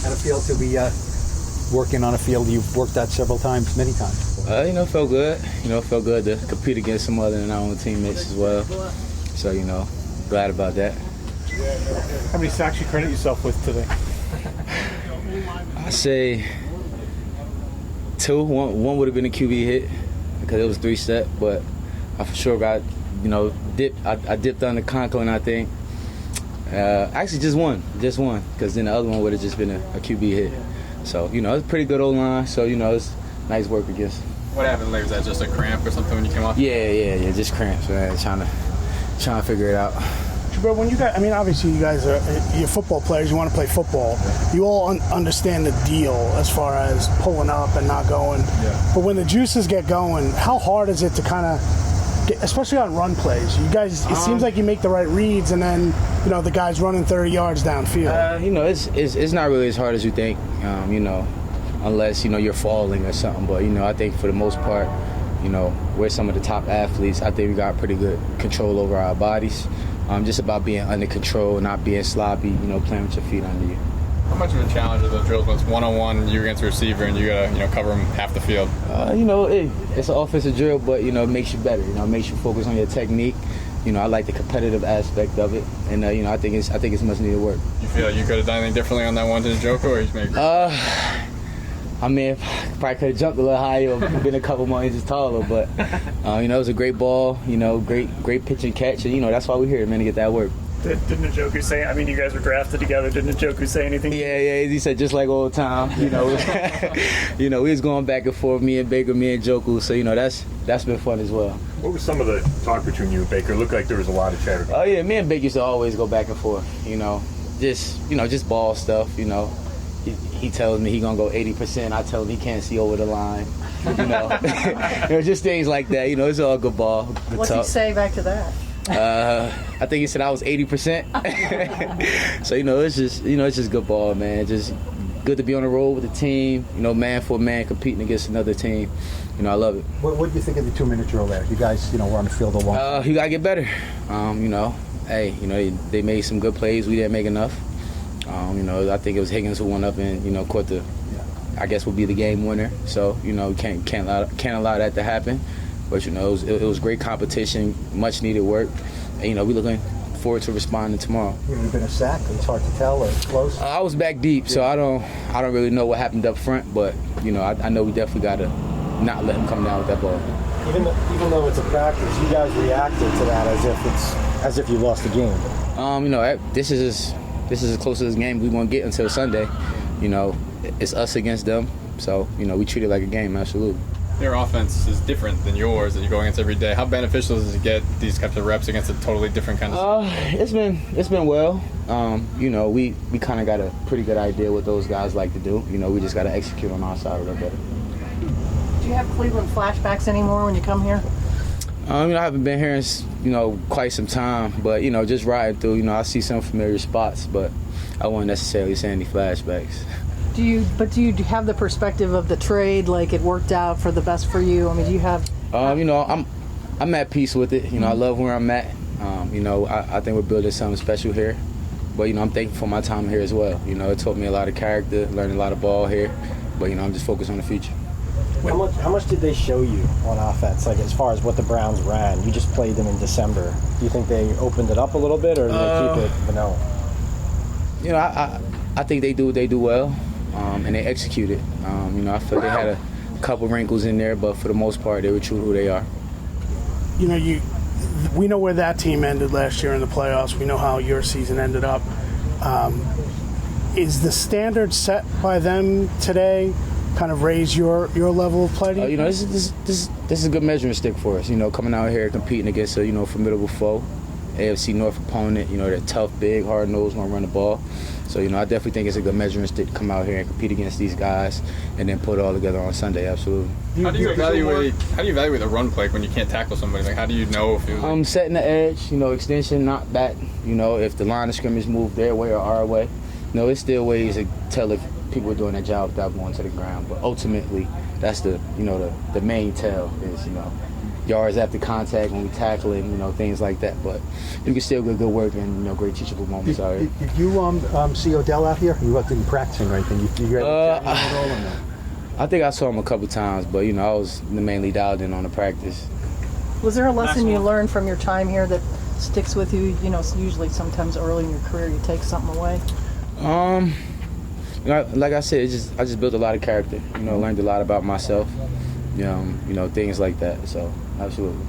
kind of feel to be working on a field you've worked at many times? Felt good. Felt good to compete against some other than our own teammates as well. So, glad about that. How many sacks you credit yourself with today? I say 2. One would have been a QB hit because it was 3-step, but I for sure got, dipped. I dipped on the Conklin, I think. Actually, just one, because then the other one would have just been a QB hit. So, it's a pretty good O-line, so, it's nice work against. What happened later? Was that just a cramp or something when you came off? Yeah, just cramps, man, trying to figure it out. But when you guys, obviously you guys you're football players, you want to play football. You all understand the deal as far as pulling up and not going. Yeah. But when the juices get going, how hard is it to kind of, especially on run plays? You guys, it seems like you make the right reads, and then the guy's running 30 yards downfield. It's not really as hard as you think. Unless you're falling or something. But I think for the most part, we're some of the top athletes. I think we got pretty good control over our bodies. Just about being under control, not being sloppy, playing with your feet under you. How much of a challenge are those drills when it's one-on-one, you're against a receiver, and you gotta, cover them half the field? It's an offensive drill, but it makes you better. It makes you focus on your technique. I like the competitive aspect of it, and I think it's much needed work. You feel like you could have done anything differently on that one to Njoku, or you just make? Probably could have jumped a little higher or been a couple more inches taller, but it was a great ball. Great pitch and catch, and that's why we're here, man, to get that work. Did Njoku say? You guys were drafted together. Did Njoku say anything? Yeah. He said just like old time. We was going back and forth, me and Baker, me and Njoku. So that's been fun as well. What was some of the talk between you and Baker? It looked like there was a lot of chatter. Oh yeah, me and Baker used to always go back and forth. Just ball stuff. He tells me he gonna go 80%. I tell him he can't see over the line. Just things like that. It's all good ball. Good What's talk. he say back to that? I think he said I was 80%. So it's just good ball, man. Just good to be on the road with the team. Man for man competing against another team. I love it. What do you think of the 2-minute drill there? You guys, were on the field a long time. You gotta get better. They made some good plays. We didn't make enough. I think it was Higgins who went up and caught the, I guess would be the game winner. So can't allow that to happen. But it was great competition, much needed work. And we looking forward to responding tomorrow. Would it have been a sack? It's hard to tell, or close. I was back deep, so I don't really know what happened up front. But I know we definitely got to not let him come down with that ball. Even though it's a practice, you guys reacted to that as if you lost the game. This is as close as a game we won't get until Sunday. It's us against them, so we treat it like a game. Absolutely. Your offense is different than yours that you go against every day. How beneficial is it to get these types of reps against a totally different kind of? It's been well. We kind of got a pretty good idea what those guys like to do. We just got to execute on our side a little better. Do you have Cleveland flashbacks anymore when you come here? I haven't been here in quite some time, but just riding through. I see some familiar spots, but I won't necessarily say any flashbacks. Do you have the perspective of the trade, like it worked out for the best for you? Do you have? I'm at peace with it. I love where I'm at. I think we're building something special here. But I'm thankful for my time here as well. It taught me a lot of character, learned a lot of ball here. But I'm just focused on the future. How much did they show you on offense, like as far as what the Browns ran? You just played them in December. Do you think they opened it up a little bit, or did they keep it vanilla? I think they do what they do well, and they execute it. I feel they had a couple wrinkles in there, but for the most part, they were true to who they are. We know where that team ended last year in the playoffs. We know how your season ended up. Is the standard set by them today kind of raise your level of play? This is a good measuring stick for us. Coming out here competing against a formidable foe, AFC North opponent. They're tough, big, hard nosed, want to run the ball. So I definitely think it's a good measuring stick to come out here and compete against these guys, and then put it all together on Sunday. Absolutely. How do you evaluate a run play when you can't tackle somebody? Like, how do you know if you're setting the edge? Extension, not back. If the line of scrimmage moved their way or our way. It's still ways to tell if people are doing their job without going to the ground. But ultimately, that's the main tell is yards after contact when we tackle it, things like that. But you can still get good work and great teachable moments out here. Did you see Odell out here? You wasn't practicing or anything? You read at all or no? I think I saw him a couple times, but I was mainly dialed in on the practice. Was there a lesson you learned from your time here that sticks with you? Usually sometimes early in your career you take something away. Like I said, I just built a lot of character. Learned a lot about myself. Things like that. So absolutely.